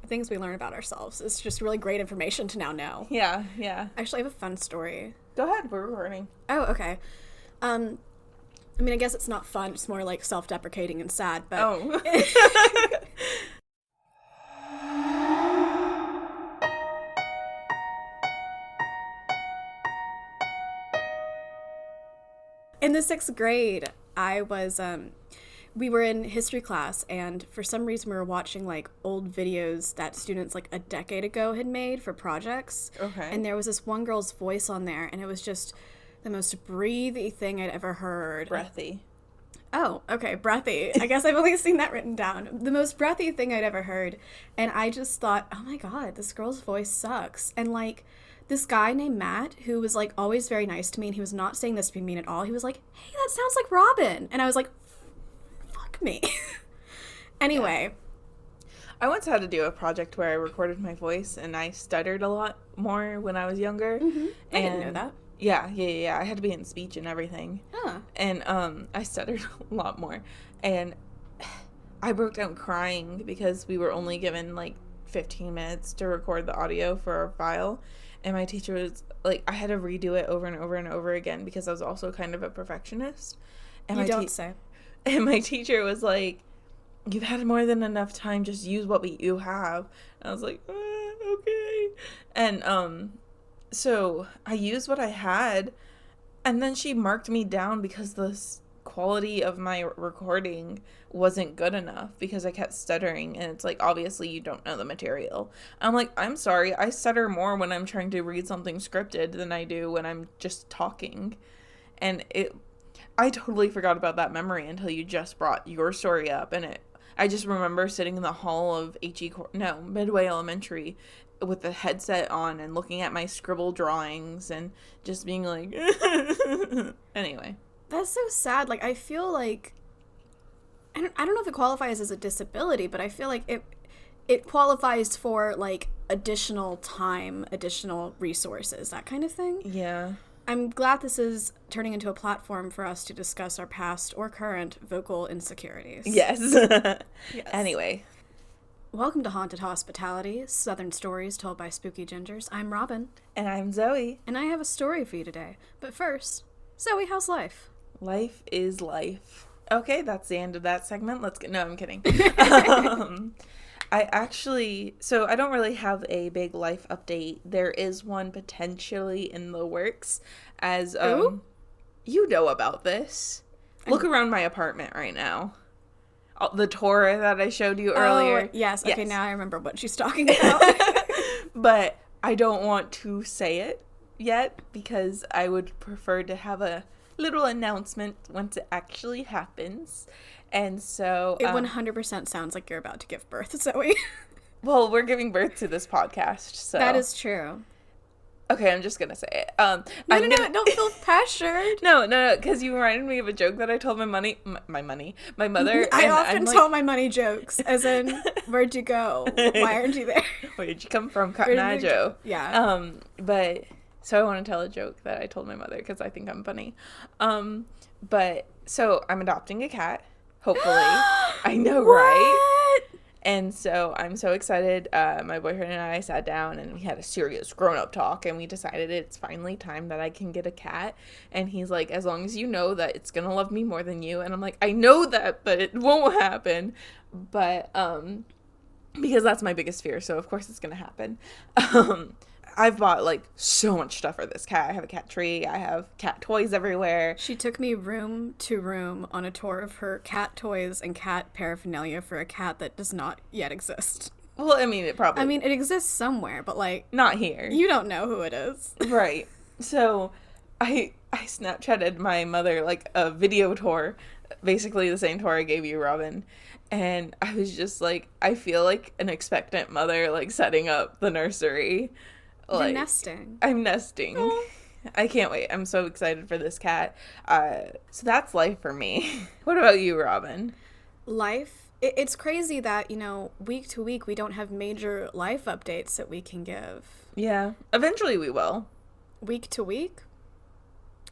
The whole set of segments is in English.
things we learn about ourselves. It's just really great information to now know. Yeah, yeah. Actually, I have a fun story. Go ahead, we're recording. Oh, okay. I mean, I guess it's not fun. It's more like self-deprecating and sad, but... Oh. In the 6th grade, I was, we were in history class, and for some reason we were watching, like, old videos that students, like, a decade ago had made for projects. Okay. And there was this one girl's voice on there, and it was just the most breathy thing I'd ever heard. Breathy. Oh, okay, breathy. I guess I've only seen that written down. The most breathy thing I'd ever heard. And I just thought, oh my god, this girl's voice sucks. And, like, this guy named Matt, who was, like, always very nice to me, and he was not saying this to be mean at all. He was like, hey, that sounds like Robin. And I was like, fuck me. Anyway. Yeah. I once had to do a project where I recorded my voice, and I stuttered a lot more when I was younger. Mm-hmm. I didn't know that. Yeah. I had to be in speech and everything. Huh. And I stuttered a lot more. And I broke down crying because we were only given, like, 15 minutes to record the audio for our file. And my teacher was, like, I had to redo it over and over and over again because I was also kind of a perfectionist. And you don't say. And my teacher was like, you've had more than enough time, just use what you have. And I was like, okay. And so I used what I had, and then she marked me down because the quality of my recording wasn't good enough because I kept stuttering, and it's like, obviously you don't know the material. I'm like, I'm sorry, I stutter more when I'm trying to read something scripted than I do when I'm just talking. And I totally forgot about that memory until you just brought your story up, and I just remember sitting in the hall of Midway Elementary with the headset on and looking at my scribble drawings and just being like, anyway. That's so sad. Like, I feel like, I don't know if it qualifies as a disability, but I feel like it qualifies for, like, additional time, additional resources, that kind of thing. Yeah. I'm glad this is turning into a platform for us to discuss our past or current vocal insecurities. Yes. Yes. Anyway. Welcome to Haunted Hospitality, Southern Stories Told by Spooky Gingers. I'm Robin. And I'm Zoe. And I have a story for you today. But first, Zoe, how's life? Life is life. Okay, that's the end of that segment. No, I'm kidding. I don't really have a big life update. There is one potentially in the works, as you know about this. Look around my apartment right now. The tour that I showed you earlier. Oh, yes. Okay, now I remember what she's talking about. But I don't want to say it yet because I would prefer to have a little announcement once it actually happens. And so it 100% sounds like you're about to give birth, Zoe. Well, we're giving birth to this podcast, so that is true. Okay, I'm just gonna say it. No, don't feel pressured. No, because you reminded me of a joke that I told my mother. I often tell my money jokes, as in, where'd you go? Why aren't you there? Where'd you come from, Cotton Eye Joe? Yeah. But so I want to tell a joke that I told my mother because I think I'm funny. But so I'm adopting a cat. Hopefully, I know, what? right? And so I'm so excited. My boyfriend and I sat down and we had a serious grown-up talk, and we decided it's finally time that I can get a cat. And he's like, as long as you know that it's gonna love me more than you. And I'm like, I know that, but it won't happen. But because that's my biggest fear, so of course it's gonna happen. I've bought, like, so much stuff for this cat. I have a cat tree. I have cat toys everywhere. She took me room to room on a tour of her cat toys and cat paraphernalia for a cat that does not yet exist. Well, I mean, it exists somewhere, but, like... not here. You don't know who it is. Right. So, I Snapchatted my mother, like, a video tour. Basically the same tour I gave you, Robin. And I was just like, I feel like an expectant mother, like, setting up the nursery. You're nesting. I'm nesting. Oh. I can't wait. I'm so excited for this cat. So that's life for me. What about you, Robin? Life? It's crazy that, week to week we don't have major life updates that we can give. Yeah. Eventually we will. Week to week?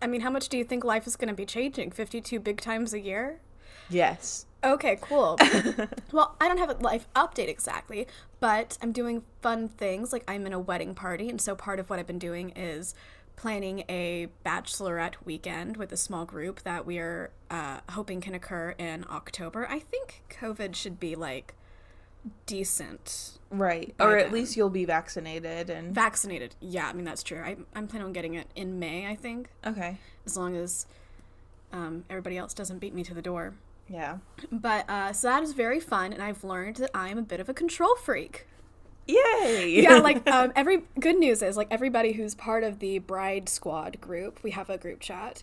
I mean, how much do you think life is going to be changing? 52 big times a year? Yes. Okay, cool. Well, I don't have a life update exactly, but I'm doing fun things. Like, I'm in a wedding party, and so part of what I've been doing is planning a bachelorette weekend with a small group that we are hoping can occur in October. I think COVID should be, like, decent. Right. By Or at then. least you'll be vaccinated and... Vaccinated. Yeah, I mean, that's true. I'm planning on getting it in May, I think, Okay. as long as everybody else doesn't beat me to the door. Yeah. But, so that is very fun, and I've learned that I'm a bit of a control freak. Yay! Yeah, like, every good news is, like, everybody who's part of the bride squad group, we have a group chat,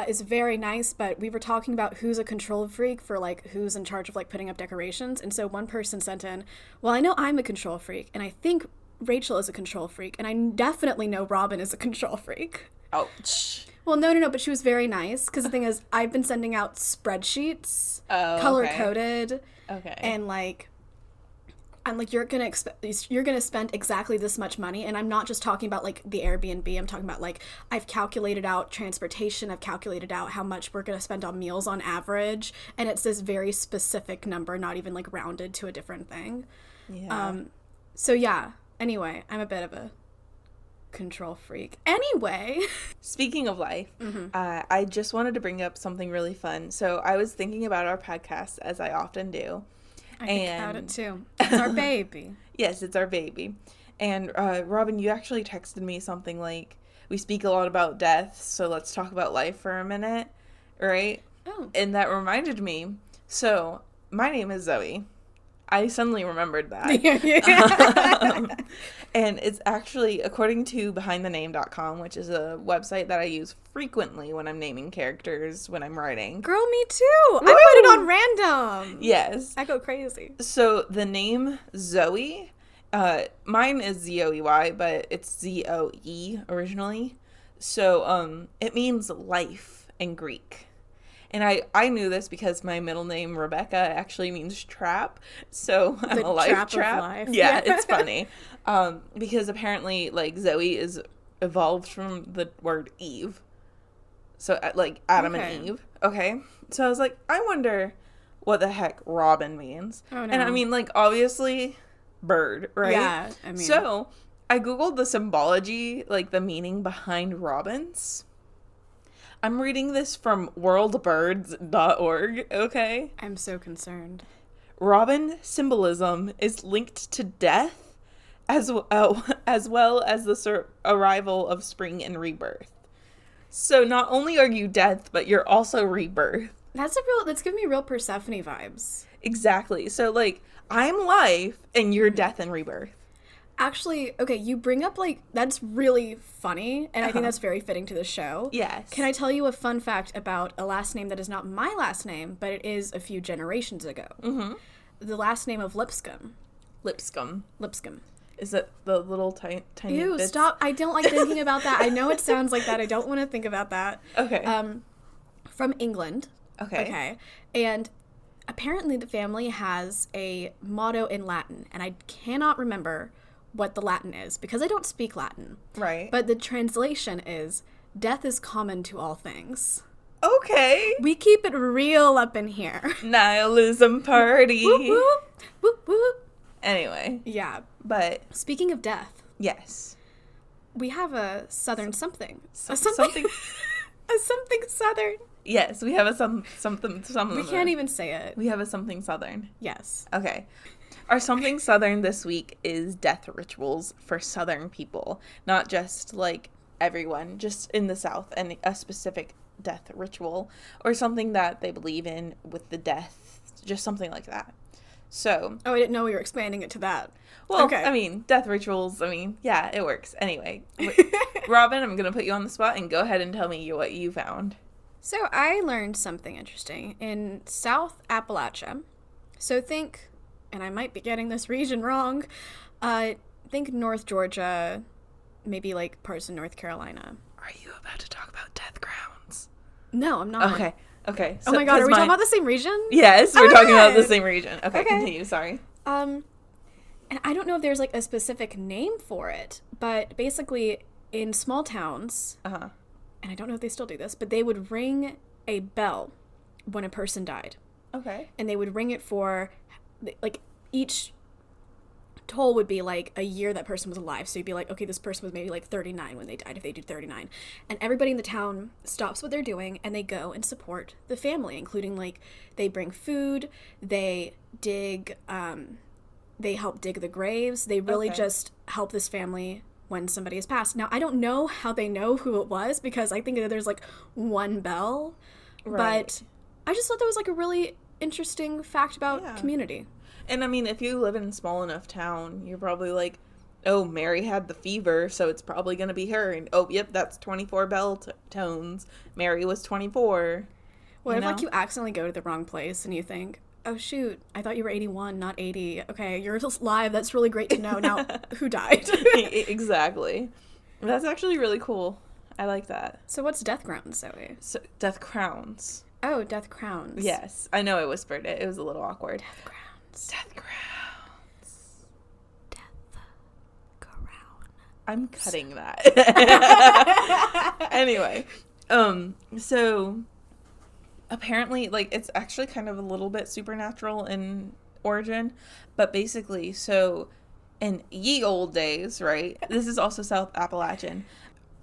is very nice, but we were talking about who's a control freak for, like, who's in charge of, like, putting up decorations, and so one person sent in, well, I know I'm a control freak, and I think Rachel is a control freak, and I definitely know Robin is a control freak. Ouch. Well, no, but she was very nice, because the thing is, I've been sending out spreadsheets, color-coded, Okay. and, like, I'm like, you're gonna spend exactly this much money, and I'm not just talking about, like, the Airbnb, I'm talking about, like, I've calculated out transportation, I've calculated out how much we're gonna spend on meals on average, and it's this very specific number, not even, like, rounded to a different thing. Yeah. So yeah, anyway, I'm a bit of a control freak. Anyway. Speaking of life, I just wanted to bring up something really fun. So I was thinking about our podcast, as I often do. I think about it too. It's our baby. Yes, it's our baby. And Robin, you actually texted me something like, we speak a lot about death, so let's talk about life for a minute, right? Oh. And that reminded me, so my name is Zoe. I suddenly remembered that. And it's actually, according to behindthename.com, which is a website that I use frequently when I'm naming characters when I'm writing. Girl, me too. Woo! I put it on random. Yes. I go crazy. So the name Zoe, mine is Z-O-E-Y, but it's Z-O-E originally. So it means life in Greek. And I knew this because my middle name, Rebecca, actually means trap. So I'm a life trap. Of life. Yeah, it's funny. Because apparently, like, Zoe is evolved from the word Eve. So, like, Adam and Eve. Okay. So I was like, I wonder what the heck Robin means. Oh, no. And I mean, like, obviously, bird, right? Yeah, I mean. So I Googled the symbology, like, the meaning behind robins. I'm reading this from worldbirds.org, okay? I'm so concerned. Robin symbolism is linked to death as well as the arrival of spring and rebirth. So not only are you death, but you're also rebirth. That's giving me real Persephone vibes. Exactly. So, like, I'm life and you're death and rebirth. Actually, okay, you bring up, like, that's really funny, and I think that's very fitting to the show. Yes. Can I tell you a fun fact about a last name that is not my last name, but it is a few generations ago? Mm-hmm. The last name of Lipscomb. Lipscomb. Is it the little tiny Ew, bits? stop. I don't like thinking about that. I know it sounds like that. I don't want to think about that. Okay. From England. Okay. And apparently the family has a motto in Latin, and I cannot remember what the Latin is because I don't speak Latin. Right. But the translation is, death is common to all things. Okay. We keep it real up in here. Nihilism party. Whoop, whoop, whoop, whoop. Anyway. Yeah. But. Speaking of death. Yes. We have a southern something. Something. A something southern. Yes, we have a something. We can't even say it. We have a something southern. Yes. Okay. Our something southern this week is death rituals for southern people. Not just, like, everyone, just in the South, and a specific death ritual or something that they believe in with the death, just something like that. So. Oh, I didn't know we were expanding it to that. Well, okay. I mean, death rituals, I mean, yeah, it works. Anyway, Robin, I'm going to put you on the spot and go ahead and tell me what you found. So I learned something interesting in South Appalachia. So think, and I might be getting this region wrong, think North Georgia, maybe like parts of North Carolina. Are you about to talk about death grounds? No, I'm not. Okay. So, oh my god, are we talking about the same region? Yes, we're talking about the same region. Okay, continue, sorry. And I don't know if there's like a specific name for it, but basically in small towns, and I don't know if they still do this, but they would ring a bell when a person died. Okay. And they would ring it for, like, each toll would be like a year that person was alive. So you'd be like, okay, this person was maybe like 39 when they died, if they do 39. And everybody in the town stops what they're doing and they go and support the family, including, like, they bring food, they dig, they help dig the graves. They really just help this family when somebody has passed. Now, I don't know how they know who it was, because I think that there's, like, one bell. Right. But I just thought that was, like, a really interesting fact about community. And I mean, if you live in a small enough town, you're probably like, oh, Mary had the fever, so it's probably going to be her. And, oh, yep, that's 24 bell tones. Mary was 24. What if, like, you accidentally go to the wrong place and you think, oh, shoot, I thought you were 81, not 80. Okay, you're just live. That's really great to know. Now, who died? Exactly. That's actually really cool. I like that. So what's death crowns, Zoe? So, death crowns. Oh, death crowns. Yes. I know I whispered it. It was a little awkward. Death crowns. Death crowns. Death crown. I'm cutting that. Anyway, so apparently, like, it's actually kind of a little bit supernatural in origin, but basically, so in ye old days, right? This is also South Appalachian.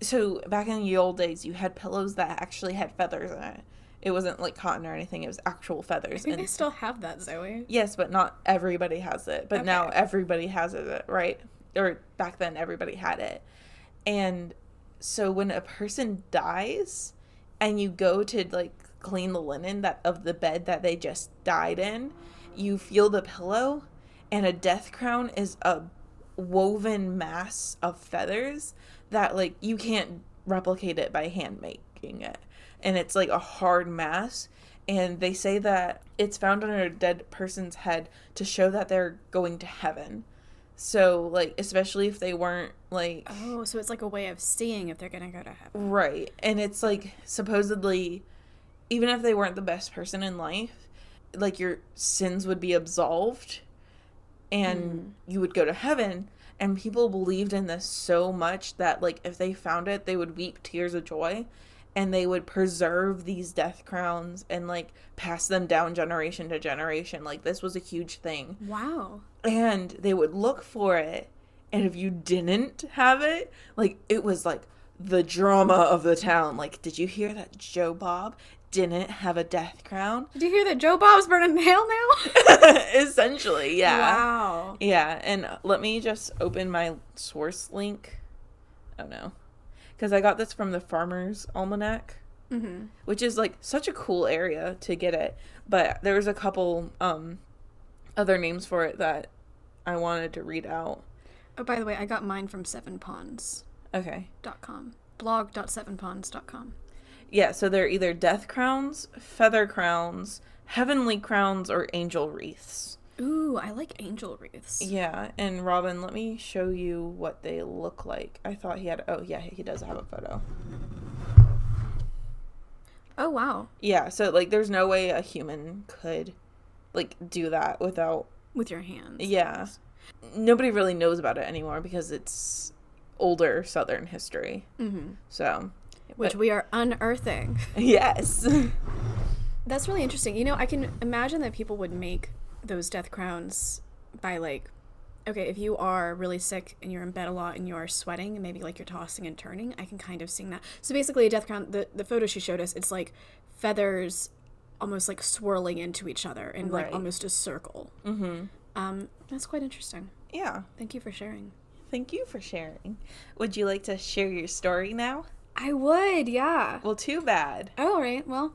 So back in the old days, you had pillows that actually had feathers in it. It wasn't like cotton or anything. It was actual feathers. I think they still have that, Zoe. Yes, but not everybody has it. But now everybody has it, right? Or back then, everybody had it. And so when a person dies and you go to, like, clean the linen of the bed that they just died in, you feel the pillow, and a death crown is a woven mass of feathers that, like, you can't replicate it by hand making it. And it's like a hard mass, and they say that it's found on a dead person's head to show that they're going to heaven. So, like, especially if they weren't, like... Oh, so it's like a way of seeing if they're gonna go to heaven. Right. And it's, like, supposedly, even if they weren't the best person in life, like, your sins would be absolved, and you would go to heaven. And people believed in this so much that, like, if they found it, they would weep tears of joy. And they would preserve these death crowns and, like, pass them down generation to generation. Like, this was a huge thing. Wow. And they would look for it. And if you didn't have it, like, it was, like, the drama of the town. Like, did you hear that Joe Bob didn't have a death crown? Did you hear that Joe Bob's burning in hell now? Essentially, yeah. Wow. Yeah, and let me just open my source link. Oh, no. Because I got this from the Farmer's Almanac, which is, like, such a cool area to get it. But there's a couple other names for it that I wanted to read out. Oh, by the way, I got mine from sevenponds.com. Okay. blog.sevenponds.com. Yeah, so they're either death crowns, feather crowns, heavenly crowns, or angel wreaths. Ooh, I like angel wreaths. Yeah, and Robin, let me show you what they look like. I thought he had... Oh, yeah, he does have a photo. Oh, wow. Yeah, so, like, there's no way a human could, like, do that without... With your hands. Yeah. Nobody really knows about it anymore because it's older Southern history. So... Which we are unearthing. Yes. That's really interesting. You know, I can imagine that people would make those death crowns by, like, okay, if you are really sick and you're in bed a lot and you're sweating and maybe, like, you're tossing and turning, I can kind of see that. So basically a death crown, the photo she showed us, it's like feathers almost like swirling into each other in like almost a circle. That's quite interesting. Yeah. Thank you for sharing. Thank you for sharing. Would you like to share your story now? I would, yeah. Well, too bad. Oh, all right. Well,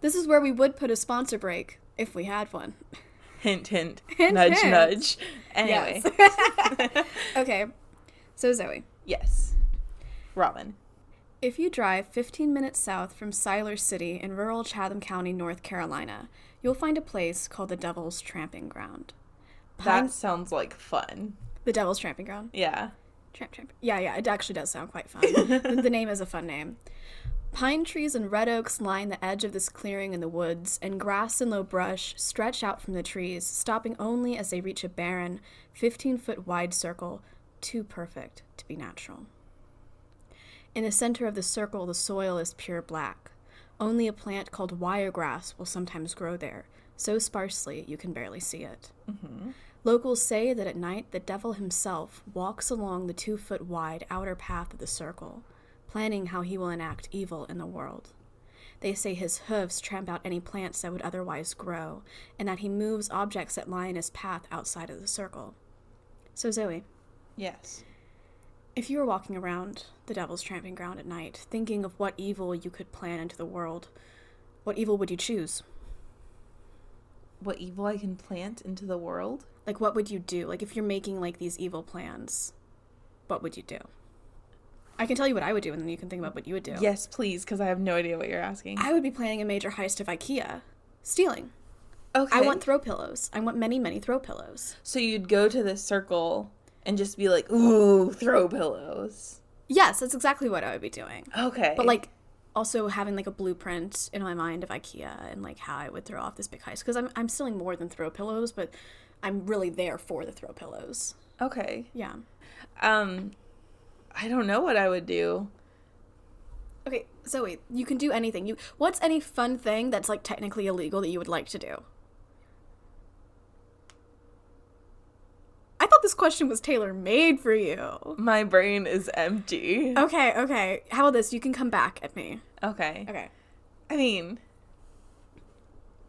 this is where we would put a sponsor break if we had one. Hint, hint. Hint, nudge, hint. nudge. Anyway. Yes. Okay. So, Zoe. Yes. Robin. If you drive 15 minutes south from Siler City in rural Chatham County, North Carolina, you'll find a place called the Devil's Tramping Ground. That sounds like fun. The Devil's Tramping Ground? Yeah. Tramp. Yeah, it actually does sound quite fun. The name is a fun name. Pine trees and red oaks line the edge of this clearing in the woods, and grass and low brush stretch out from the trees, stopping only as they reach a barren, 15-foot wide circle, too perfect to be natural. In the center of the circle, the soil is pure black. Only a plant called wiregrass will sometimes grow there, so sparsely you can barely see it. Mm-hmm. Locals say that at night the devil himself walks along the 2-foot-wide outer path of the circle, planning how he will enact evil in the world. They say his hooves tramp out any plants that would otherwise grow, and that he moves objects that lie in his path outside of the circle. So Zoe, Yes. if you were walking around the devil's tramping ground at night, thinking of what evil you could plan into the world, what evil would you choose? What evil I can plant into the world? Like, what would you do? Like, if you're making, like, these evil plans, what would you do? I can tell you what I would do, and then you can think about what you would do. Yes, please, because I have no idea what you're asking. I would be planning a major heist of IKEA. Stealing. Okay. I want throw pillows. I want many, many throw pillows. So you'd go to this circle and just be like, ooh, throw pillows. Yes, that's exactly what I would be doing. Okay. But, like, also having, like, a blueprint in my mind of IKEA and, like, how I would throw off this big heist. Because I'm stealing more than throw pillows, but I'm really there for the throw pillows. Okay. Yeah. I don't know what I would do. Okay, Zoe, you can do anything. What's any fun thing that's, like, technically illegal that you would like to do? I thought this question was tailor-made for you. My brain is empty. Okay. How about this? You can come back at me. Okay. Okay. I mean,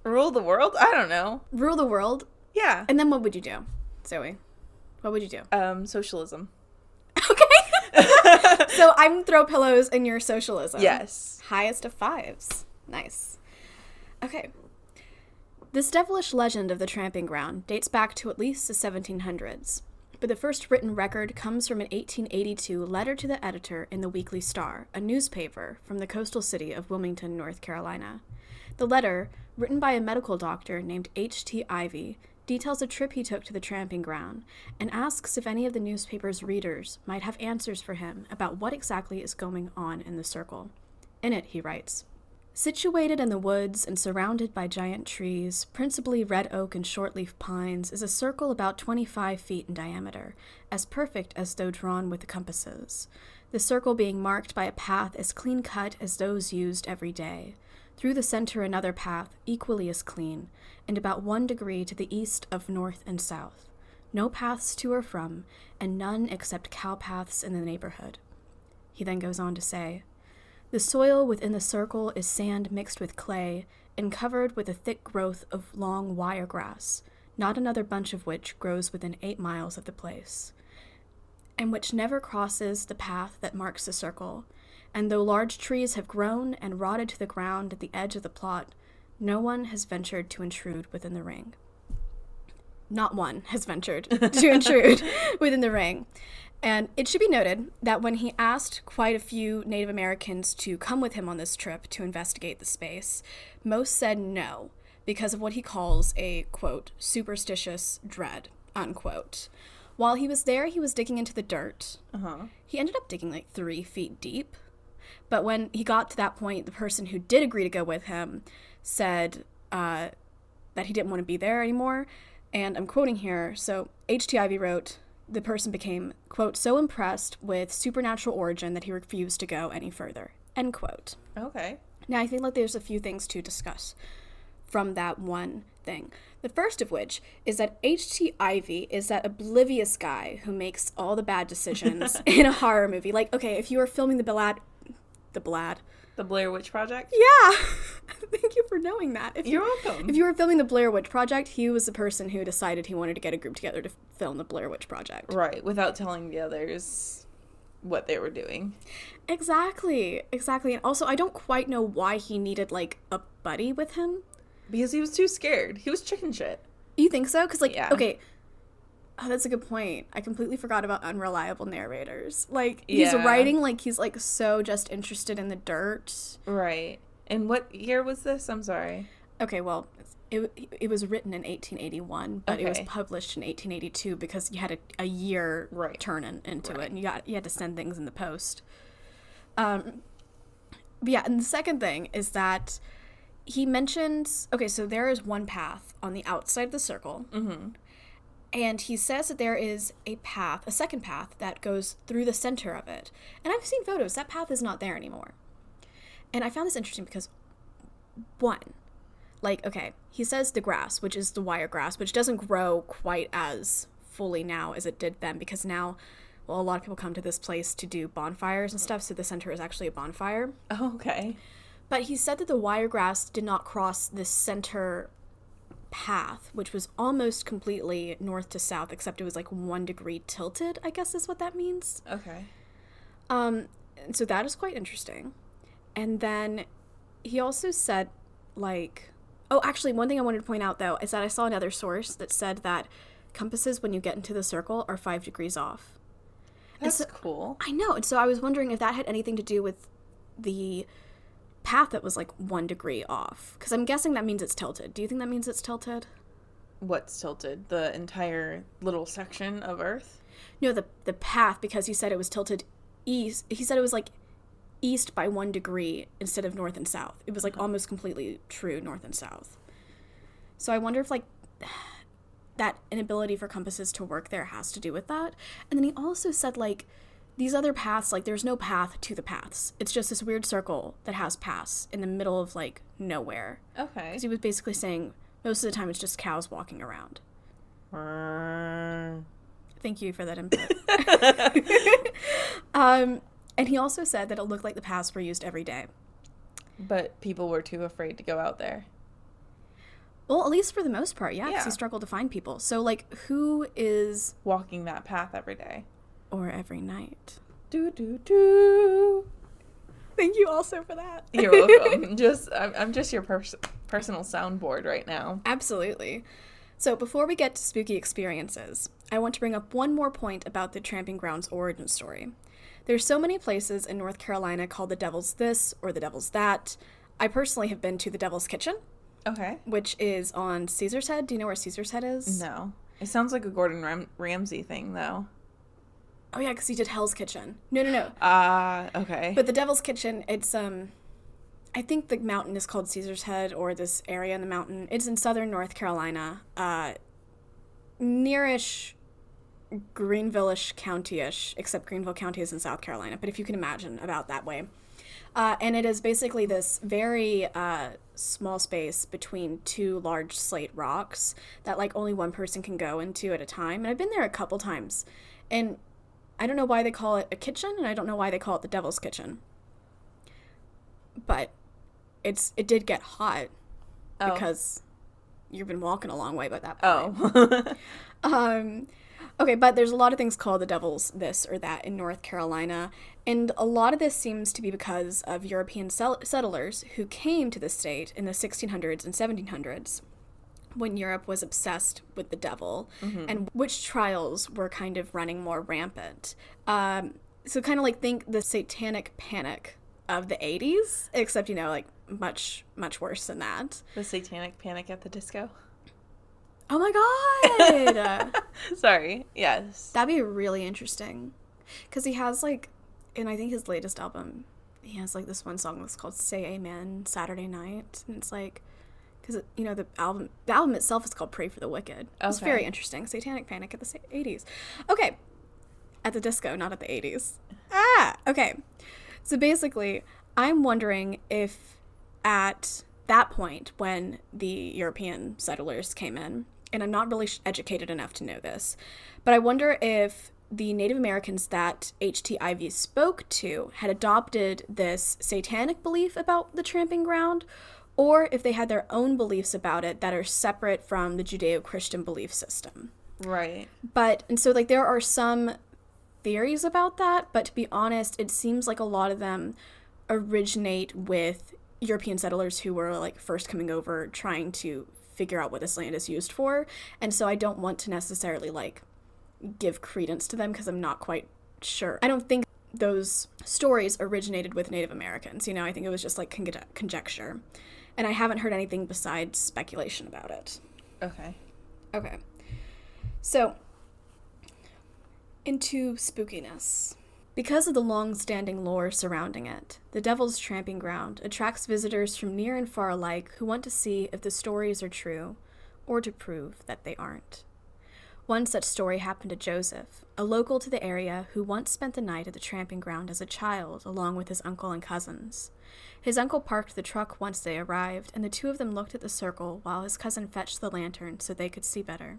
rule the world? I don't know. Rule the world, Yeah. and then what would you do, Zoe? What would you do? Socialism. Okay. So I'm throw pillows and you're socialism. Yes. Highest of 5s. Nice. Okay. This devilish legend of the tramping ground dates back to at least the 1700s, but the first written record comes from an 1882 letter to the editor in the Weekly Star, a newspaper from the coastal city of Wilmington, North Carolina. The letter, written by a medical doctor named H.T. Ivy, details a trip he took to the tramping ground and asks if any of the newspaper's readers might have answers for him about what exactly is going on in the circle. In it, he writes, "Situated in the woods and surrounded by giant trees, principally red oak and shortleaf pines, is a circle about 25 feet in diameter, as perfect as though drawn with compasses, the circle being marked by a path as clean-cut as those used every day. Through the center another path, equally as clean, and about 1 degree to the east of north and south. No paths to or from, and none except cow paths in the neighborhood." He then goes on to say, "The soil within the circle is sand mixed with clay, and covered with a thick growth of long wiregrass, not another bunch of which grows within 8 miles of the place, and which never crosses the path that marks the circle. And though large trees have grown and rotted to the ground at the edge of the plot, no one has ventured to intrude within the ring." Not one has ventured to intrude within the ring. And it should be noted that when he asked quite a few Native Americans to come with him on this trip to investigate the space, most said no, because of what he calls a, quote, superstitious dread, unquote. While he was there, he was digging into the dirt. He ended up digging like 3 feet deep. But when he got to that point, the person who did agree to go with him said that he didn't want to be there anymore. And I'm quoting here. So H.T. Ivy wrote, "The person became, quote, so impressed with supernatural origin that he refused to go any further," end quote. Okay. Now, I think like there's a few things to discuss from that one thing. The first of which is that H.T. Ivy is that oblivious guy who makes all the bad decisions in a horror movie. Like, okay, if you were filming The Blair Witch Project? Yeah. Thank you for knowing that. You're welcome. If you were filming the Blair Witch Project, he was the person who decided he wanted to get a group together to film the Blair Witch Project. Right, without telling the others what they were doing. Exactly. And also, I don't quite know why he needed, like, a buddy with him. Because he was too scared. He was chicken shit. You think so? Because, like, Yeah. Okay. Oh, that's a good point. I completely forgot about unreliable narrators. Like, he's writing like he's, like, so just interested in the dirt. Right. And what year was this? I'm sorry. Okay, well, it was written in 1881, but it was published in 1882 because you had a year turn into it, and you had to send things in the post. But yeah, and the second thing is that he mentions, okay, so there is one path on the outside of the circle. Mm-hmm. And he says that there is a second path that goes through the center of it. And I've seen photos. That path is not there anymore. And I found this interesting because One, like, okay, he says the grass, which is the wiregrass, which doesn't grow quite as fully now as it did then, because now, well, a lot of people come to this place to do bonfires and stuff, so the center is actually a bonfire. Oh, okay. But he said that the wiregrass did not cross the center path, which was almost completely north to south, except it was like 1 degree tilted, I guess is what that means. Okay. So that is quite interesting. And then he also said, like, oh, actually, one thing I wanted to point out, though, is that I saw another source that said that compasses, when you get into the circle, are 5 degrees off. That's cool. I know. And so I was wondering if that had anything to do with the path that was, like, 1 degree off. Because I'm guessing that means it's tilted. Do you think that means it's tilted? What's tilted? The entire little section of Earth? No, the path, because he said it was tilted east. He said it was, like, east by 1 degree instead of north and south. It was, like, almost completely true north and south. So I wonder if, like, that inability for compasses to work there has to do with that. And then he also said, like, these other paths, like, there's no path to the paths. It's just this weird circle that has paths in the middle of, like, nowhere. Okay. Because he was basically saying most of the time it's just cows walking around. Thank you for that input. And he also said that it looked like the paths were used every day. But people were too afraid to go out there. Well, at least for the most part, yeah, because Yeah. he struggled to find people. So, like, who is... Walking that path every day. Or every night. Do, do, do. Thank you also for that. You're welcome. I'm just your personal soundboard right now. Absolutely. So, before we get to spooky experiences, I want to bring up one more point about the Tramping Grounds origin story. There's so many places in North Carolina called the Devil's This or the Devil's That. I personally have been to the Devil's Kitchen. Okay. Which is on Caesar's Head. Do you know where Caesar's Head is? No. It sounds like a Gordon Ramsay thing, though. Oh, yeah, because he did Hell's Kitchen. No. Okay. But the Devil's Kitchen, it's, I think the mountain is called Caesar's Head, or this area in the mountain. It's in southern North Carolina, nearish Greenville-ish county-ish, except Greenville County is in South Carolina, but if you can imagine, about that way. And it is basically this very small space between 2 large slate rocks that, like, only one person can go into at a time. And I've been there a couple times. And I don't know why they call it a kitchen, and I don't know why they call it the Devil's Kitchen. But it did get hot because you've been walking a long way by that point. Oh. Okay, but there's a lot of things called the Devil's This or That in North Carolina, and a lot of this seems to be because of European settlers who came to the state in the 1600s and 1700s when Europe was obsessed with the devil, and witch trials were kind of running more rampant. So kind of like think the satanic panic of the 80s, except, you know, like much, much worse than that. The Satanic Panic at the Disco? Oh my god! Sorry, yes. That'd be really interesting. Because he has, like, in I think his latest album, he has, like, this one song that's called Say Amen Saturday Night. And it's like, because, you know, the album itself is called Pray for the Wicked. It's very interesting. Satanic Panic at the 80s. Okay. At the disco, not at the 80s. Okay. So basically, I'm wondering if at that point when the European settlers came in, and I'm not really educated enough to know this, but I wonder if the Native Americans that H.T. Ivy spoke to had adopted this satanic belief about the tramping ground, or if they had their own beliefs about it that are separate from the Judeo-Christian belief system. Right. And so, like, there are some theories about that, but to be honest, it seems like a lot of them originate with European settlers who were, like, first coming over trying to figure out what this land is used for. And so I don't want to necessarily, like, give credence to them because I'm not quite sure. I don't think those stories originated with Native Americans. You know, I think it was just, like, conjecture. And I haven't heard anything besides speculation about it. Okay. So, into spookiness. Because of the long-standing lore surrounding it, the Devil's Tramping Ground attracts visitors from near and far alike who want to see if the stories are true, or to prove that they aren't. One such story happened to Joseph, a local to the area who once spent the night at the tramping ground as a child along with his uncle and cousins. His uncle parked the truck once they arrived, and the two of them looked at the circle while his cousin fetched the lantern so they could see better.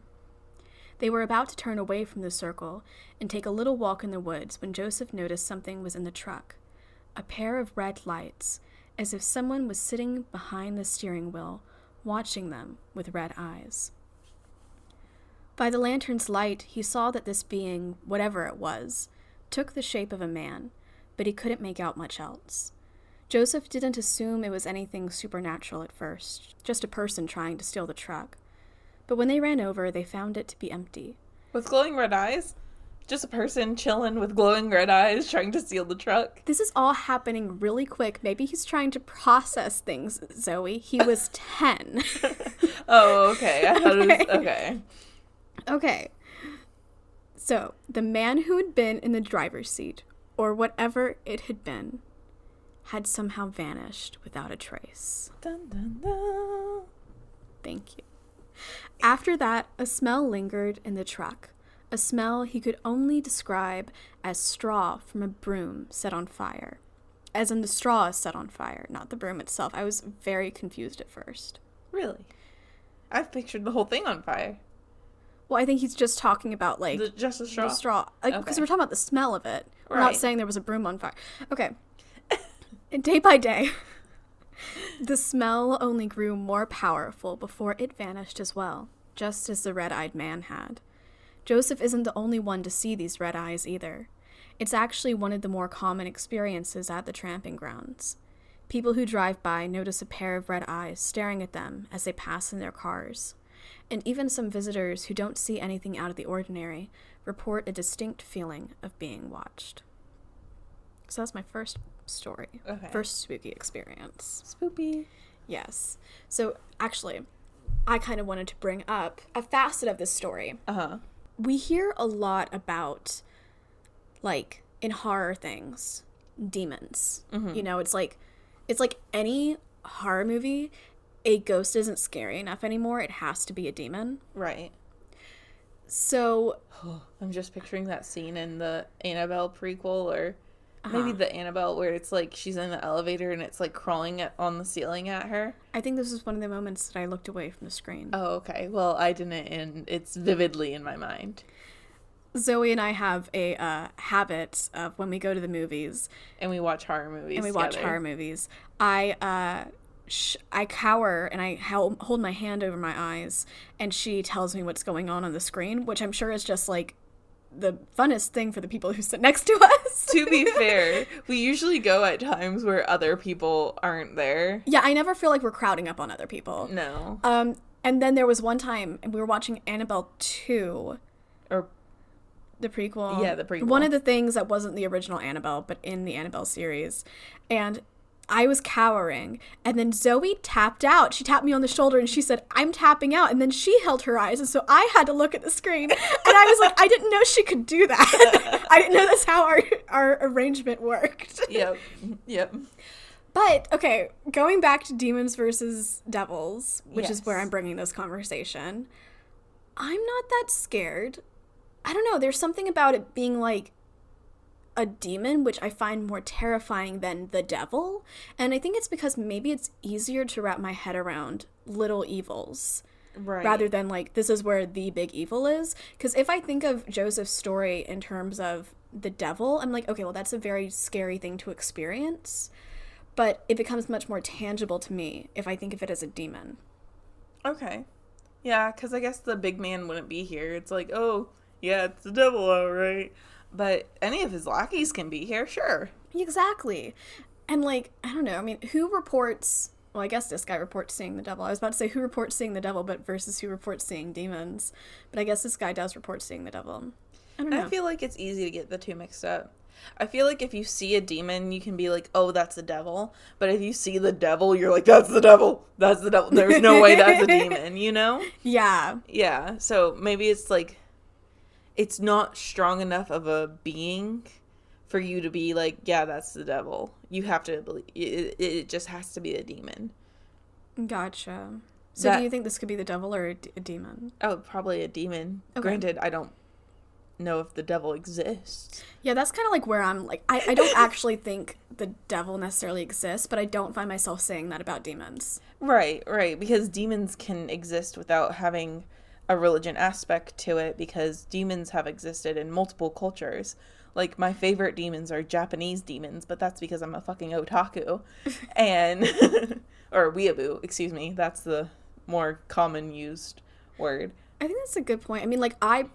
They were about to turn away from the circle and take a little walk in the woods when Joseph noticed something was in the truck. A pair of red lights, as if someone was sitting behind the steering wheel, watching them with red eyes. By the lantern's light, he saw that this being, whatever it was, took the shape of a man, but he couldn't make out much else. Joseph didn't assume it was anything supernatural at first, just a person trying to steal the truck. But when they ran over, they found it to be empty. With glowing red eyes? Just a person chilling with glowing red eyes trying to steal the truck? This is all happening really quick. Maybe he's trying to process things, Zoe. He was 10. Oh, okay. I thought it was... Okay. Okay. So, the man who had been in the driver's seat, or whatever it had been, had somehow vanished without a trace. Dun, dun, dun. Thank you. After that, a smell lingered in the truck, a smell he could only describe as straw from a broom set on fire. As in the straw is set on fire, not the broom itself. I was very confused at first. Really? I've pictured the whole thing on fire. Well, I think he's just talking about, like... Just a straw? The straw. Because Okay. we're talking about the smell of it. We're Right. not saying there was a broom on fire. Okay. And day by day, the smell only grew more powerful before it vanished as well, just as the red-eyed man had. Joseph isn't the only one to see these red eyes either. It's actually one of the more common experiences at the tramping grounds. People who drive by notice a pair of red eyes staring at them as they pass in their cars. And even some visitors who don't see anything out of the ordinary report a distinct feeling of being watched. So that's my first story. Okay. First spooky experience. Spoopy. Yes. So actually, I kind of wanted to bring up a facet of this story. Uh-huh. We hear a lot about, like, in horror things, demons. Mm-hmm. You know, it's like any horror movie, a ghost isn't scary enough anymore. It has to be a demon. Right. So... I'm just picturing that scene in the Annabelle prequel, or maybe the Annabelle where it's like she's in the elevator and it's like crawling on the ceiling at her. I think this was one of the moments that I looked away from the screen. Oh, okay. Well, I didn't, and it's vividly in my mind. Zoe and I have a habit of when we go to the movies And we watch horror movies together. I cower and I hold my hand over my eyes, and she tells me what's going on the screen, which I'm sure is just like the funnest thing for the people who sit next to us. To be fair, we usually go at times where other people aren't there. Yeah, I never feel like we're crowding up on other people. No. And then there was one time, and we were watching Annabelle 2. Or the prequel. Yeah, the prequel. One of the things that wasn't the original Annabelle, but in the Annabelle series. And I was cowering, and then Zoe tapped out. She tapped me on the shoulder, and she said, "I'm tapping out." And then she held her eyes, and so I had to look at the screen. And I was like, I didn't know she could do that. I didn't know that's how our arrangement worked. Yep. But, okay, going back to demons versus devils, which is Yes. where I'm bringing this conversation, I'm not that scared. I don't know. There's something about it being like a demon, which I find more terrifying than the devil. And I think it's because maybe it's easier to wrap my head around little evils. Right. Rather than like, this is where the big evil is. Because if I think of Joseph's story in terms of the devil, I'm like, okay, well, that's a very scary thing to experience. But it becomes much more tangible to me if I think of it as a demon. Okay. Yeah, because I guess the big man wouldn't be here. It's like, oh, yeah, it's the devil, all right. But any of his lackeys can be here, sure. Exactly. And like, I don't know, I mean, who reports... Well, I guess this guy reports seeing the devil. I was about to say who reports seeing the devil, but versus who reports seeing demons. But I guess this guy does report seeing the devil. I don't know. I feel like it's easy to get the two mixed up. I feel like if you see a demon, you can be like, oh, that's the devil. But if you see the devil, you're like, that's the devil. That's the devil. There's no way that's a demon, you know? Yeah. Yeah. So maybe it's like, it's not strong enough of a being for you to be like, yeah, that's the devil. You have to believe, it just has to be a demon. Gotcha. So do you think this could be the devil or a demon? Oh, probably a demon. Okay. Granted, I don't know if the devil exists. Yeah, that's kind of like where I'm like, I don't actually think the devil necessarily exists, but I don't find myself saying that about demons. Right, because demons can exist without having a religion aspect to it, because demons have existed in multiple cultures. Like, my favorite demons are Japanese demons, but that's because I'm a fucking otaku. And, or weeaboo, excuse me, that's the more common used word. I think that's a good point. I mean, like, I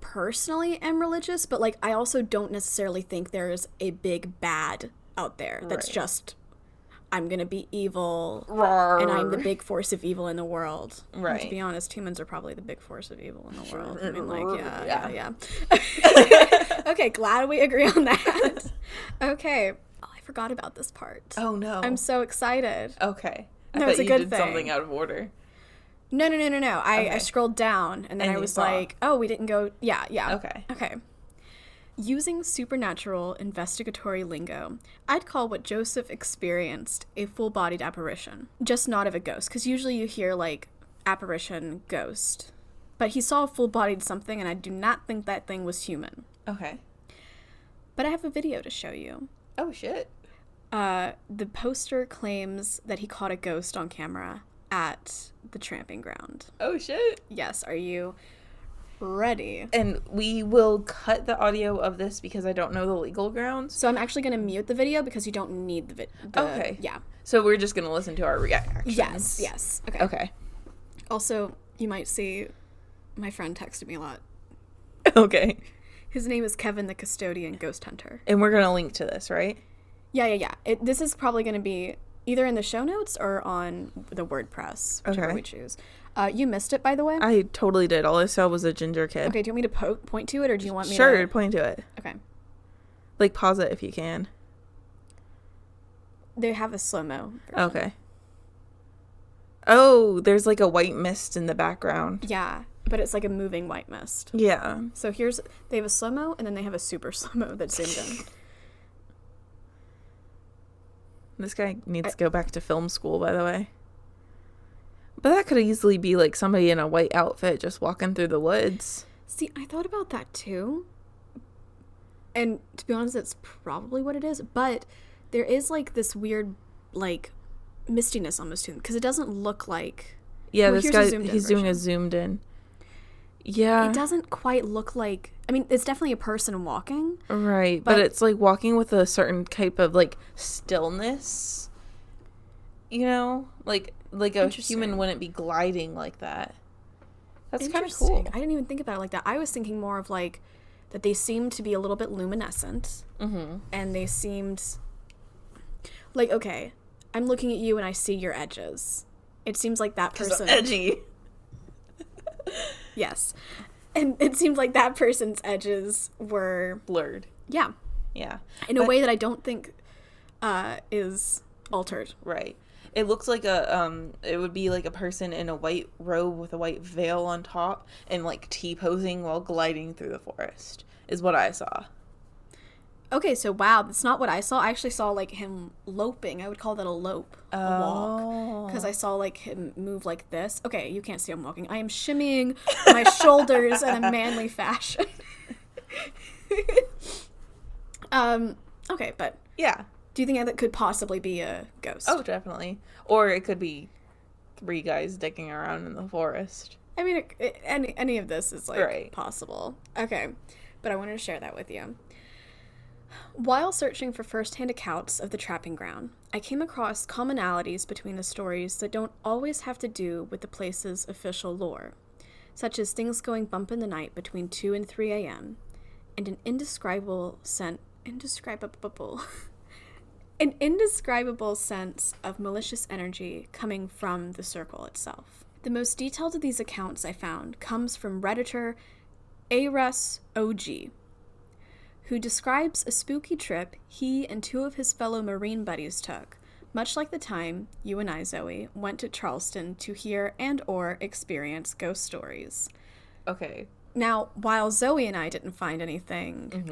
personally am religious, but, like, I also don't necessarily think there's a big bad out there that's just, I'm gonna be evil, Rawr. and I'm the big force of evil in the world. Right. And to be honest, humans are probably the big force of evil in the world. I mean, like, yeah. Okay, glad we agree on that. Okay. Oh, I forgot about this part. Oh, no. I'm so excited. Okay. No, it's a good thing. Did something out of order. No. I scrolled down, and then I was like, oh, we didn't go... Yeah. Okay. Using supernatural investigatory lingo, I'd call what Joseph experienced a full-bodied apparition. Just not of a ghost, because usually you hear, like, apparition, ghost. But he saw a full-bodied something, and I do not think that thing was human. Okay. But I have a video to show you. Oh, shit. The poster claims that he caught a ghost on camera at the tramping ground. Oh, shit. Yes, are you ready? And we will cut the audio of this because I don't know the legal grounds. So I'm actually going to mute the video because you don't need the video. Okay. Yeah. So we're just going to listen to our reactions. Yes. Okay. Also, you might see my friend texted me a lot. Okay. His name is Kevin the Custodian Ghost Hunter. And we're going to link to this, right? Yeah. This is probably going to be either in the show notes or on the WordPress, whichever we choose. You missed it, by the way? I totally did. All I saw was a ginger kid. Okay, do you want me to point to it, or do you want me to... Sure, point to it. Okay. Like, pause it if you can. They have a slow-mo version. Okay. Oh, there's like a white mist in the background. Yeah, but it's like a moving white mist. Yeah. So they have a slow-mo, and then they have a super slow-mo that's zoomed in. This guy needs to go back to film school, by the way. But that could easily be like somebody in a white outfit just walking through the woods. See, I thought about that too. And to be honest, that's probably what it is. But there is like this weird, like, mistiness almost to him. Because it doesn't look like... Yeah, this guy, he's doing a zoomed in. Yeah. It doesn't quite look like... I mean, it's definitely a person walking. Right, but it's like walking with a certain type of, like, stillness. You know? Like a human wouldn't be gliding like that. That's kind of cool. I didn't even think about it like that. I was thinking more of, like, that they seemed to be a little bit luminescent. Mm-hmm. And they seemed... Like, okay, I'm looking at you and I see your edges. It seems like that person... edgy. Yes. And it seemed like that person's edges were... blurred. Yeah. Yeah. In a way that I don't think is altered. Right. It looks like it would be like a person in a white robe with a white veil on top and like T-posing while gliding through the forest is what I saw. Okay, so wow, that's not what I saw. I actually saw like him loping. I would call that a lope, a walk. Because I saw like him move like this. Okay, you can't see I'm walking. I am shimmying my shoulders in a manly fashion. Okay, but... Yeah. Do you think that could possibly be a ghost? Oh, definitely. Or it could be 3 guys dicking around in the forest. I mean, any of this is, like, possible. Okay, but I wanted to share that with you. While searching for first-hand accounts of the trapping ground, I came across commonalities between the stories that don't always have to do with the place's official lore, such as things going bump in the night between 2 and 3 a.m., and an indescribable sense of malicious energy coming from the circle itself. The most detailed of these accounts I found comes from Redditor ARESOG, who describes a spooky trip he and 2 of his fellow Marine buddies took, much like the time you and I, Zoe, went to Charleston to hear and or experience ghost stories. Okay. Now, while Zoe and I didn't find anything,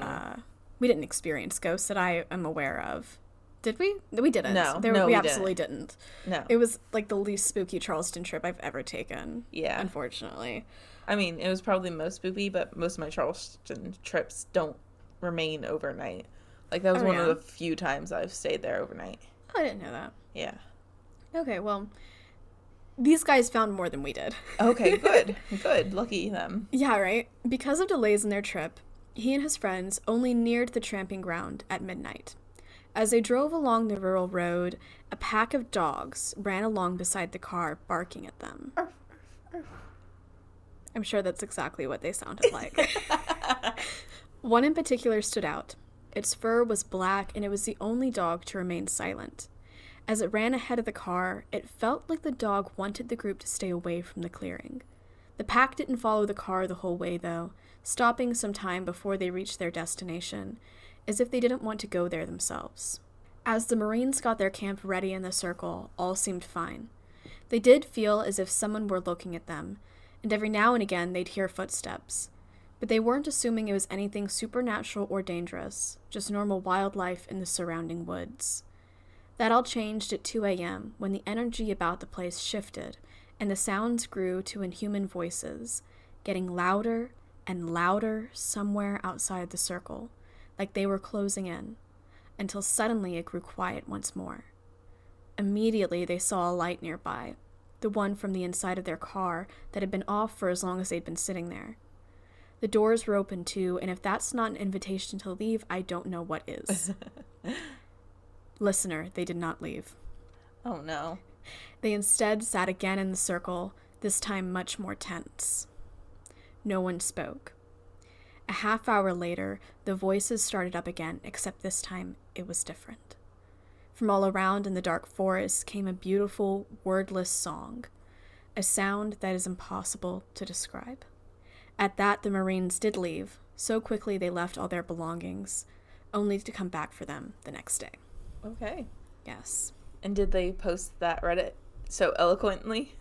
we didn't experience ghosts that I am aware of. Did we? We didn't. No, we we absolutely didn't. No. It was like the least spooky Charleston trip I've ever taken. Yeah. Unfortunately. I mean, it was probably most spooky, but most of my Charleston trips don't remain overnight. Like, that was one of the few times I've stayed there overnight. I didn't know that. Yeah. Okay, well, these guys found more than we did. Okay, good. Good. Lucky them. Yeah, right? Because of delays in their trip, he and his friends only neared the tramping ground at midnight. As they drove along the rural road, a pack of dogs ran along beside the car, barking at them. Arf, arf, arf. I'm sure that's exactly what they sounded like. One in particular stood out. Its fur was black, and it was the only dog to remain silent. As it ran ahead of the car, it felt like the dog wanted the group to stay away from the clearing. The pack didn't follow the car the whole way, though, stopping some time before they reached their destination, as if they didn't want to go there themselves. As the Marines got their camp ready in the circle, all seemed fine. They did feel as if someone were looking at them, and every now and again they'd hear footsteps. But they weren't assuming it was anything supernatural or dangerous, just normal wildlife in the surrounding woods. That all changed at 2 a.m. when the energy about the place shifted, and the sounds grew to inhuman voices, getting louder and louder somewhere outside the circle, like they were closing in, until suddenly it grew quiet once more. Immediately they saw a light nearby, the one from the inside of their car that had been off for as long as they'd been sitting there. The doors were open too, and if that's not an invitation to leave, I don't know what is. Listener, they did not leave. Oh no. They instead sat again in the circle, this time much more tense. No one spoke. A half hour later, the voices started up again, except this time it was different. From all around in the dark forest came a beautiful, wordless song, a sound that is impossible to describe. At that, the Marines did leave. So quickly they left all their belongings, only to come back for them the next day. Okay. Yes. And did they post that Reddit so eloquently?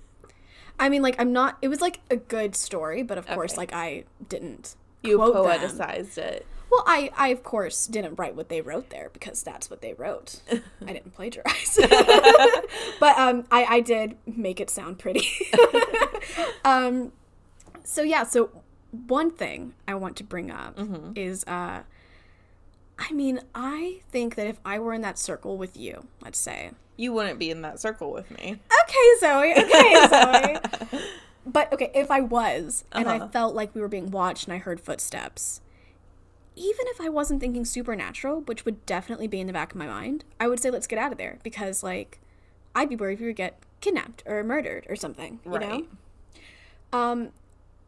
I mean, it was like a good story, but of course, I didn't You quote poeticized them. it. Well, I of course didn't write what they wrote there because that's what they wrote. I didn't plagiarize. But I did make it sound pretty. So one thing I want to bring up is, I think that if I were in that circle with you, let's say. You wouldn't be in that circle with me. Okay, Zoe. But, okay, if I was, and I felt like we were being watched and I heard footsteps, even if I wasn't thinking supernatural, which would definitely be in the back of my mind, I would say, let's get out of there. Because, I'd be worried we would get kidnapped or murdered or something, you know?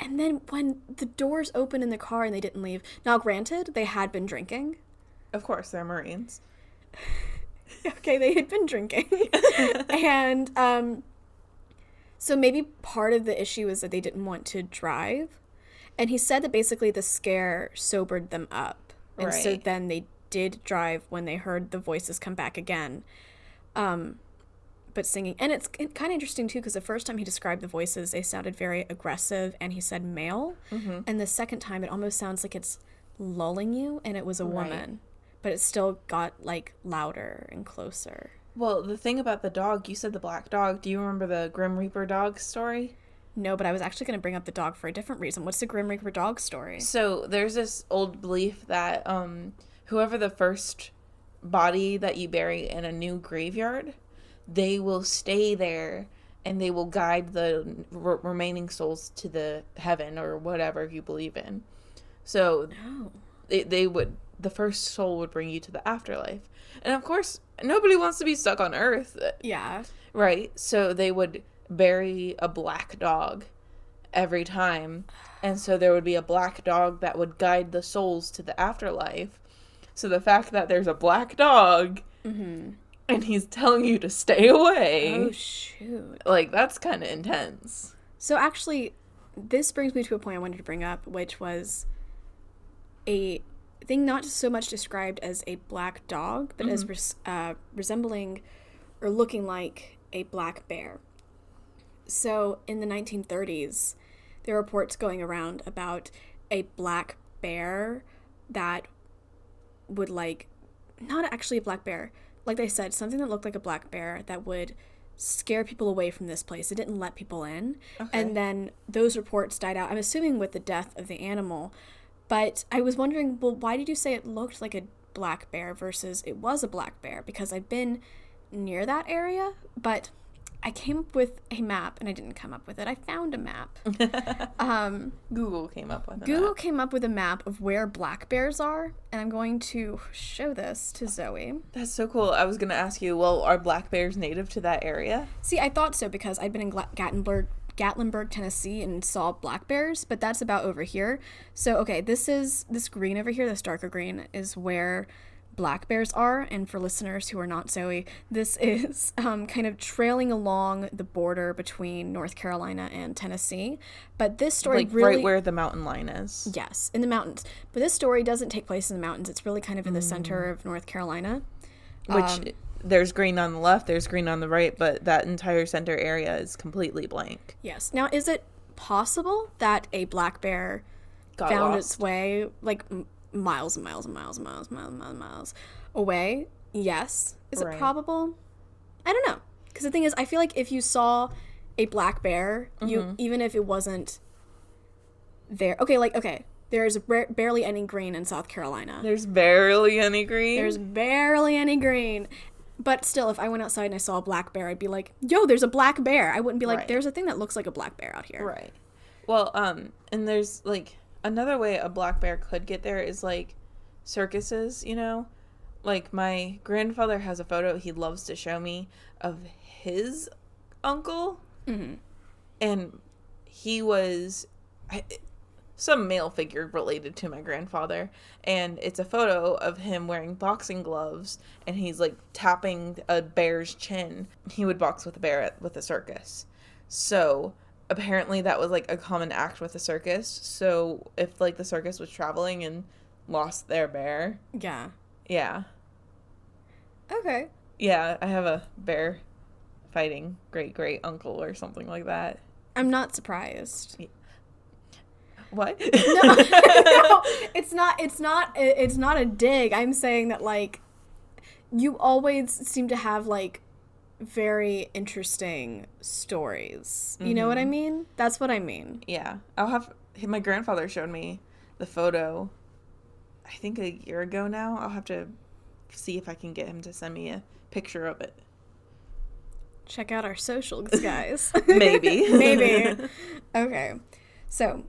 And then when the doors opened in the car and they didn't leave, now granted, they had been drinking. Of course, they're Marines. Okay, they had been drinking. And so maybe part of the issue is that they didn't want to drive. And he said that basically the scare sobered them up. And so then they did drive when they heard the voices come back again. But singing. And it's kind of interesting, too, because the first time he described the voices, they sounded very aggressive, and he said male. Mm-hmm. And the second time, it almost sounds like it's lulling you, and it was a woman. But it still got, louder and closer. Well, the thing about the dog, you said the black dog. Do you remember the Grim Reaper dog story? No, but I was actually going to bring up the dog for a different reason. What's the Grim Reaper dog story? So there's this old belief that whoever the first body that you bury in a new graveyard, they will stay there and they will guide the remaining souls to the heaven or whatever you believe in. So they would, the first soul would bring you to the afterlife. And of course, nobody wants to be stuck on Earth. Yeah. Right? So they would bury a black dog every time. And so there would be a black dog that would guide the souls to the afterlife. So the fact that there's a black dog and he's telling you to stay away. Oh, shoot. That's kind of intense. So actually, this brings me to a point I wanted to bring up, which was a thing not so much described as a black dog, but as resembling or looking like a black bear. So in the 1930s, there were reports going around about a black bear that would not actually a black bear, like they said, something that looked like a black bear that would scare people away from this place. It didn't let people in. Okay. And then those reports died out. I'm assuming with the death of the animal. But I was wondering, well, why did you say it looked like a black bear versus it was a black bear? Because I've been near that area, but I came up with a map, and I didn't come up with it. I found a map. Google came up with Google came up with a map of where black bears are, and I'm going to show this to Zoe. That's so cool. I was going to ask you, well, are black bears native to that area? See, I thought so because I'd been in Gatlinburg, Tennessee, and saw black bears, but that's about over here. So, okay, this green over here, this darker green, is where black bears are. And for listeners who are not Zoe, this is kind of trailing along the border between North Carolina and Tennessee. But this story really... right where the mountain line is. Yes, in the mountains. But this story doesn't take place in the mountains. It's really kind of in the center of North Carolina. Which... there's green on the left, there's green on the right, but that entire center area is completely blank. Yes. Now, is it possible that a black bear found its way, like, miles and miles and miles and miles and miles and miles and miles away? Yes. Is it probable? I don't know. Because the thing is, I feel like if you saw a black bear, you even if it wasn't there... Okay, there's barely any green in South Carolina. There's barely any green? There's barely any green. But still, if I went outside and I saw a black bear, I'd be like, yo, there's a black bear. I wouldn't be like, there's a thing that looks like a black bear out here. Right. Well, and there's, like, another way a black bear could get there is, like, circuses, you know? Like, my grandfather has a photo he loves to show me of his uncle. Mm-hmm. And he was... some male figure related to my grandfather, and it's a photo of him wearing boxing gloves, and he's like tapping a bear's chin. He would box with a bear with a circus. So apparently that was like a common act with the circus. So if like the circus was traveling and lost their bear, yeah, okay, yeah, I have a bear fighting great uncle or something like that. I'm not surprised. What? No, it's not a dig. I'm saying that, like, you always seem to have, like, very interesting stories. You know what I mean? That's what I mean. Yeah. My grandfather showed me the photo, I think a year ago now. I'll have to see if I can get him to send me a picture of it. Check out our socials, guys. Maybe. Maybe. Okay. So...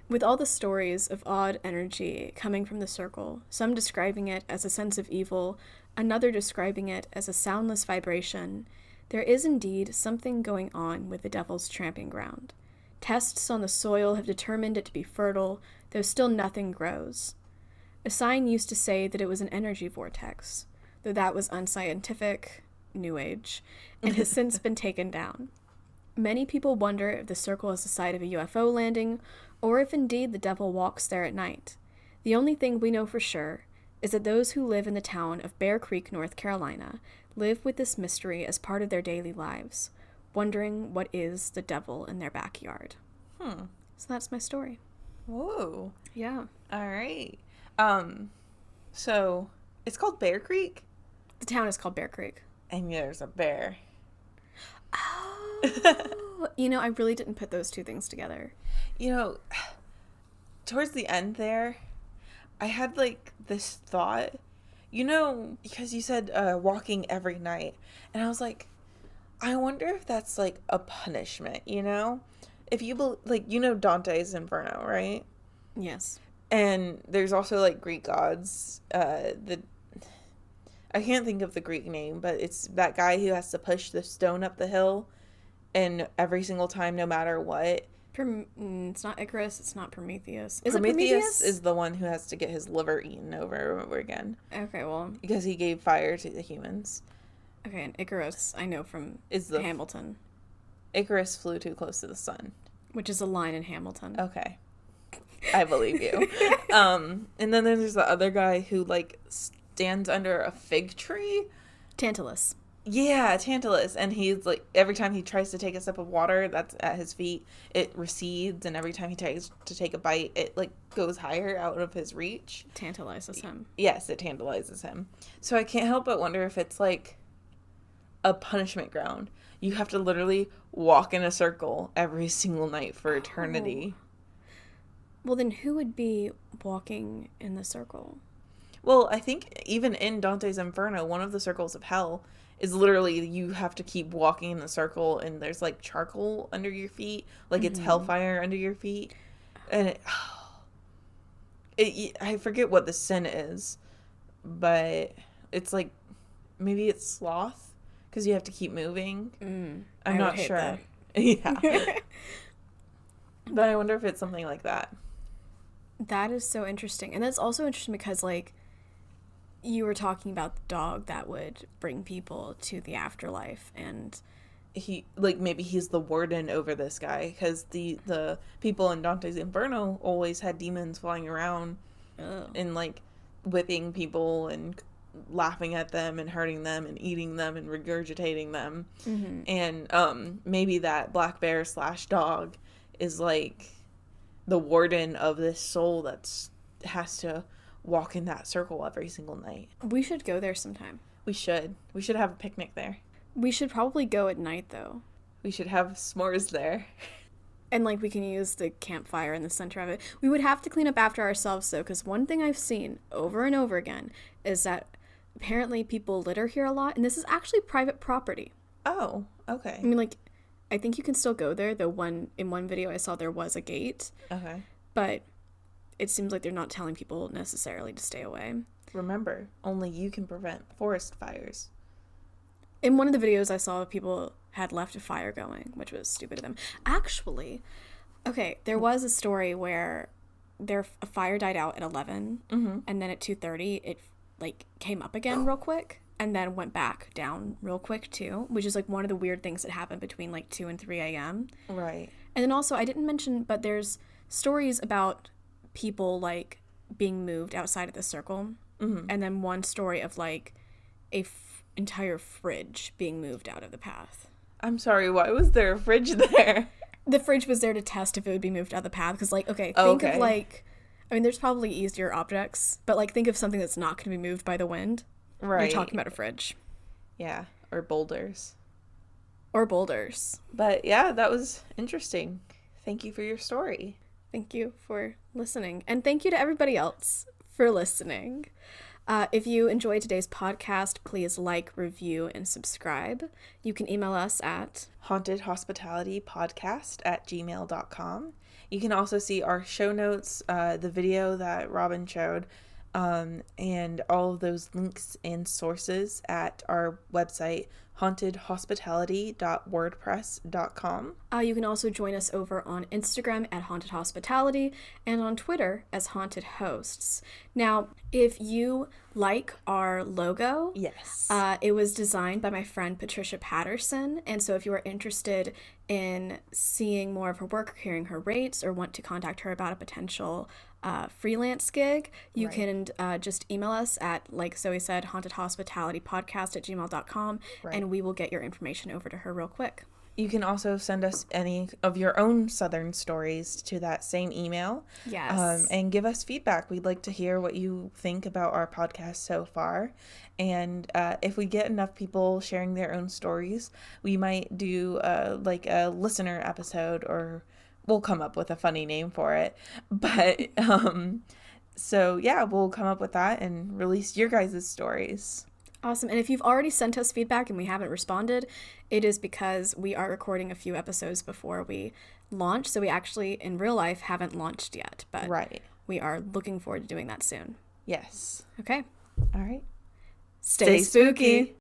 with all the stories of odd energy coming from the circle, some describing it as a sense of evil, another describing it as a soundless vibration, there is indeed something going on with the devil's tramping ground. Tests on the soil have determined it to be fertile, though still nothing grows. A sign used to say that it was an energy vortex, though that was unscientific, New Age, and has since been taken down. Many people wonder if the circle is the site of a UFO landing, or if indeed the devil walks there at night. The only thing we know for sure is that those who live in the town of Bear Creek, North Carolina, live with this mystery as part of their daily lives, wondering what is the devil in their backyard. So that's my story. Whoa. Yeah. All right. So it's called Bear Creek? The town is called Bear Creek. And there's a bear. Oh. You know, I really didn't put those two things together. You know, towards the end there, I had, like, this thought, you know, because you said walking every night, and I was like, I wonder if that's, like, a punishment, you know? If you, you know Dante's Inferno, right? Yes. And there's also, like, Greek gods, I can't think of the Greek name, but it's that guy who has to push the stone up the hill, and every single time, no matter what. It's not Icarus, it's not Prometheus. Is Prometheus is the one who has to get his liver eaten over and over again. Okay, well. Because he gave fire to the humans. Okay, and Icarus, I know from Hamilton. Icarus flew too close to the sun. Which is a line in Hamilton. Okay. I believe you. And then there's the other guy who, like, stands under a fig tree. Tantalus. Yeah, Tantalus. And he's like, every time he tries to take a sip of water that's at his feet, it recedes. And every time he tries to take a bite, it like goes higher out of his reach. Tantalizes him. Yes, it tantalizes him. So I can't help but wonder if it's like a punishment ground. You have to literally walk in a circle every single night for eternity. Well, then who would be walking in the circle? Well, I think even in Dante's Inferno, one of the circles of hell is literally you have to keep walking in the circle, and there's like charcoal under your feet, like it's hellfire under your feet, and I forget what the sin is, but it's like maybe it's sloth because you have to keep moving. I'm not sure. Yeah, but I wonder if it's something like that. That is so interesting, and that's also interesting because like you were talking about the dog that would bring people to the afterlife, and he like maybe he's the warden over this guy because the people in Dante's Inferno always had demons flying around and like whipping people and laughing at them and hurting them and eating them and regurgitating them. And maybe that black bear / dog is like the warden of this soul that's has to walk in that circle every single night. We should go there sometime. We should have a picnic there. We should probably go at night, though. We should have s'mores there. And, like, we can use the campfire in the center of it. We would have to clean up after ourselves, though, because one thing I've seen over and over again is that apparently people litter here a lot, and this is actually private property. Oh, okay. I mean, like, I think you can still go there, though in one video I saw there was a gate. Okay. But it seems like they're not telling people necessarily to stay away. Remember, only you can prevent forest fires. In one of the videos I saw, people had left a fire going, which was stupid of them. Actually, okay, there was a story where a fire died out at 11, and then at 2:30 it like came up again real quick, and then went back down real quick too, which is like one of the weird things that happened between like 2 and 3 a.m. Right. And then also, I didn't mention, but there's stories about people like being moved outside of the circle, and then one story of like a entire fridge being moved out of the path. I'm sorry, why was there a fridge there? The fridge was there to test if it would be moved out of the path, because like, okay, think of like, I mean, there's probably easier objects, but like think of something that's not going to be moved by the wind. Right. You're talking about a fridge. Yeah, or boulders. But yeah, that was interesting. Thank you for your story. Thank you for listening. And thank you to everybody else for listening. If you enjoyed today's podcast, please like, review, and subscribe. You can email us at hauntedhospitalitypodcast@gmail.com. You can also see our show notes, the video that Robin showed, and all of those links and sources at our website, hauntedhospitality.wordpress.com. You can also join us over on Instagram at Haunted Hospitality and on Twitter as Haunted Hosts. Now, if you like our logo, yes, it was designed by my friend Patricia Patterson, and so if you are interested in seeing more of her work, hearing her rates, or want to contact her about a potential freelance gig, you can just email us at, like Zoe said, hauntedhospitalitypodcast@gmail.com, and we will get your information over to her real quick. You can also send us any of your own Southern stories to that same email. Yes. And give us feedback. We'd like to hear what you think about our podcast so far. And if we get enough people sharing their own stories, we might do like a listener episode, or we'll come up with a funny name for it. But so yeah, we'll come up with that and release your guys' stories. Awesome. And if you've already sent us feedback and we haven't responded, it is because we are recording a few episodes before we launch. So we actually, in real life, haven't launched yet. But we are looking forward to doing that soon. Yes. Okay. All right. Stay spooky.